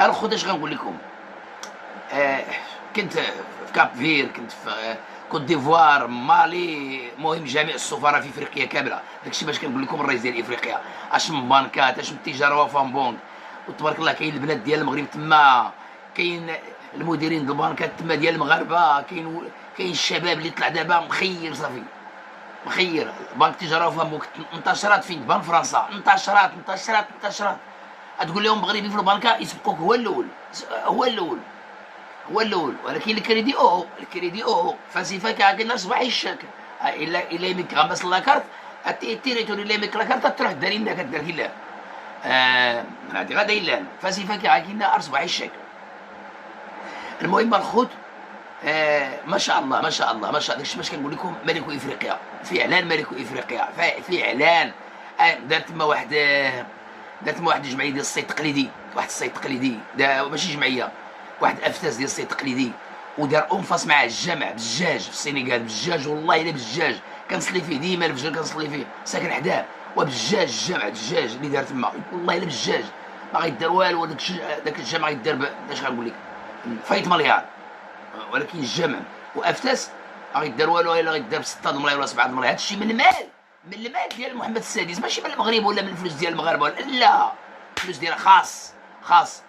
الخوت اش غنقول لكم. كنت في كاب فير، كنت في كوت ديفوار، مالي، المهم جميع السفراء في افريقيا كامله. داكشي باش كنقول لكم الرئيس ديال افريقيا اش من بانكات، اش من تجاره وفان بونك، وتبارك الله كاين البنات ديال المغرب تما، كاين المديرين ديال البانكات تما ديال المغاربه، كاين الشباب اللي طلع دابا مخير صافي مخير. بنك التجاره وفان بونك انتشرات فين؟ بان فرنسا، انتشرات. تقول لهم مغربي في البنكه يسبقوك هو الاول. ولكن الكريدي فاسيفا كاع صباح الشاك الا يمك غمس لاكارت تيريتوري الا يمك لاكارت تروح داري لنا كدير كي هادي غادا الا فاسيفا كاع كاين صباح الشاك. المهم الخوت، ما شاء الله داكشي باش كنقول لكم ملك افريقيا، فعلا ملك افريقيا فعلا. دارت تما واحد الجمعيه ديال الصيد التقليدي، ماشي جمعيه، واحد افتاس ديال الصيد التقليدي، ودار انفاس مع الجامع بالجاج في السنغال، بالجاج والله الا بالجاج كنصلي فيه ديما الفجر، كنصلي فيه ساكن حداه، وبالجاج الجامع الدجاج اللي دار تما والله الا بالجاج ما غيدار والو. داك الجامع غيدار اش غنقول لك فايت مليار، ولكن الجامع وافتاس ما غيدار والو الا غيدار ب 6 ملايين ولا 7 ملايين. هادشي من المال ديال محمد السادس، ماشي من المغرب ولا من الفلوس ديال المغاربه، لا الفلوس ديالها خاص